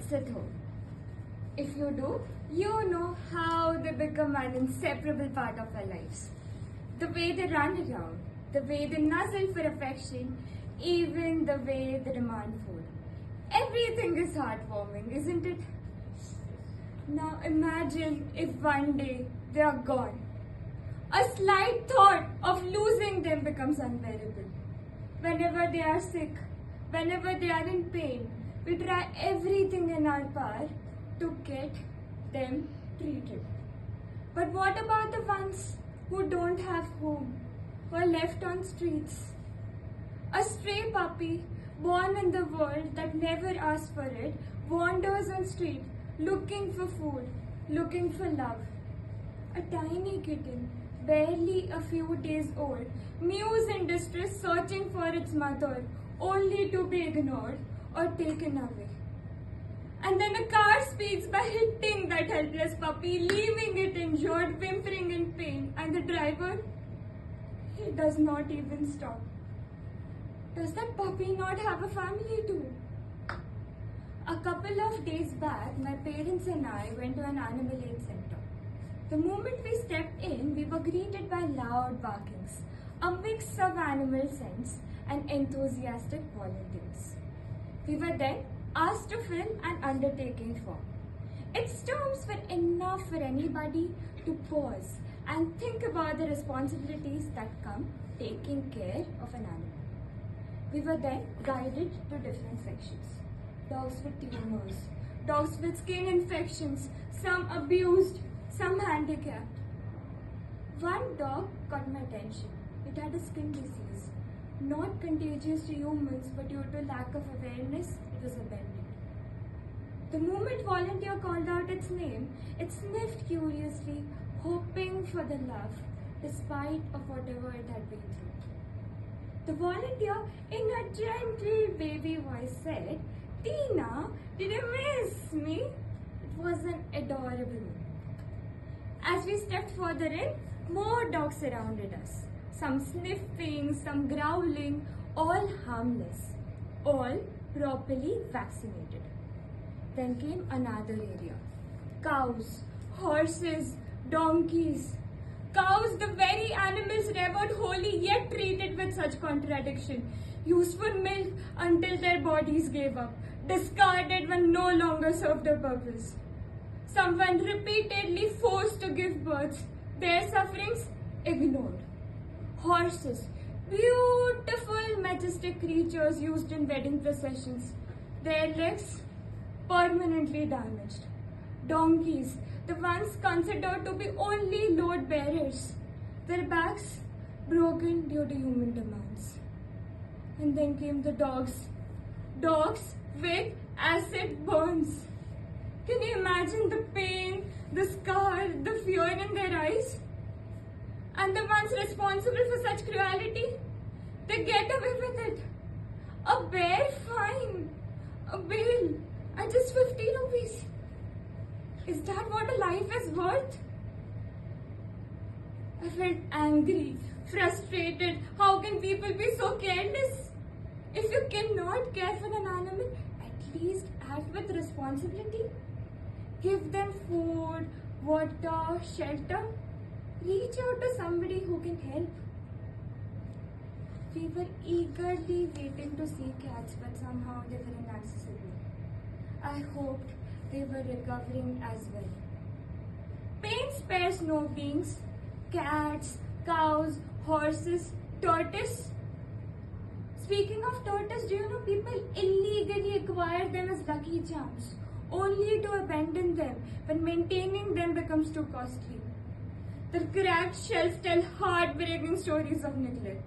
pets at home? If you do, you know how they become an inseparable part of our lives. The way they run around, the way they nuzzle for affection, even the way they demand food. Everything is heartwarming, isn't it? Now imagine if one day they are gone. A slight thought of losing them becomes unbearable. Whenever they are sick, whenever they are in pain, we try everything in our power to get them treated. But what about the ones who don't have home, who are left on streets? A stray puppy born in the world that never asks for it wanders on street looking for food, looking for love. A tiny kitten, barely a few days old, mews in distress searching for its mother, only to be ignored or taken away. And then a car speeds by hitting that helpless puppy, leaving it injured, whimpering in pain. And the driver, he does not even stop. Does that puppy not have a family too? A couple of days back, my parents and I went to an animal aid center. The moment we stepped in, we were greeted by loud barkings, a mix of animal scents and enthusiastic volunteers. We were then asked to fill an undertaking form. Its terms were enough for anybody to pause and think about the responsibilities that come taking care of an animal. We were then guided to different sections. Dogs with tumors, dogs with skin infections, some abused, some handicapped. One dog caught my attention. It had a skin disease, not contagious to humans, but due to lack of awareness, it was abandoned. The moment volunteer called out its name, it sniffed curiously, hoping for the love, despite of whatever it had been through. The volunteer, in a gentle baby voice, said, "Tina, did you miss me?" It was an adorable moment. As we stepped further in, more dogs surrounded us. Some sniffing, some growling, all harmless, all properly vaccinated. Then came another area. Cows, horses, donkeys. Cows, the very animals revered holy, yet treated with such contradiction. Used for milk until their bodies gave up. Discarded when no longer served a purpose. Someone repeatedly forced to give birth. Their sufferings ignored. Horses, beautiful, majestic creatures used in wedding processions. Their legs permanently damaged. Donkeys, the ones considered to be only load bearers. Their backs broken due to human demands. And then came the dogs. Dogs with acid burns. Can you imagine the pain, the scar, the fear in their eyes? And the ones responsible for such cruelty, they get away with it. A bare fine, a bail, at just 50 rupees. Is that what a life is worth? I felt angry, frustrated. How can people be so careless? If you cannot care for an animal, at least act with responsibility. Give them food, water, shelter. Reach out to somebody who can help. We were eagerly waiting to see cats, but somehow they were inaccessible. I hoped they were recovering as well. Pain spares no beings. Cats, cows, horses, tortoise. Speaking of tortoise, do you know people illegally acquire them as lucky charms, only to abandon them when maintaining them becomes too costly? The cracked shells tell heartbreaking stories of neglect.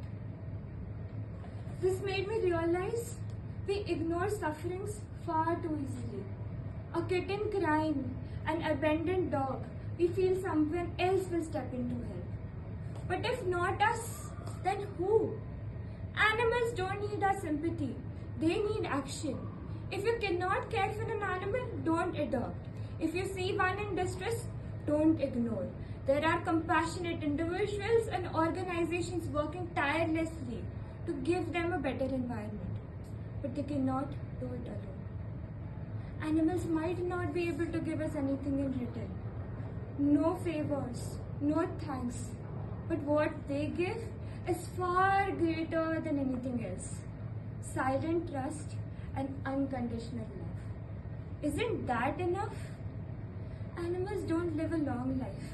This made me realize we ignore sufferings far too easily. A kitten crying, an abandoned dog, we feel someone else will step in to help. But if not us, then who? Animals don't need our sympathy. They need action. If you cannot care for an animal, don't adopt. If you see one in distress, don't ignore. There are compassionate individuals and organizations working tirelessly to give them a better environment. But they cannot do it alone. Animals might not be able to give us anything in return. No favors, no thanks. But what they give is far greater than anything else. Silent trust and unconditional love. Isn't that enough? Animals don't live a long life.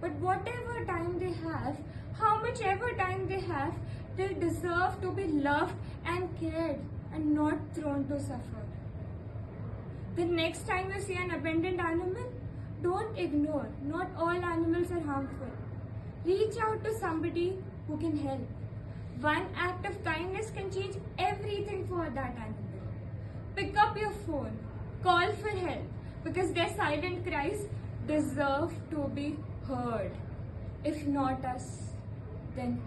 But whatever time they have, how much ever time they have, they deserve to be loved and cared and not thrown to suffer. The next time you see an abandoned animal, don't ignore. Not all animals are harmful. Reach out to somebody who can help. One act of kindness can change everything for that animal. Pick up your phone, call for help, because their silent cries deserve to be heard. If not us, then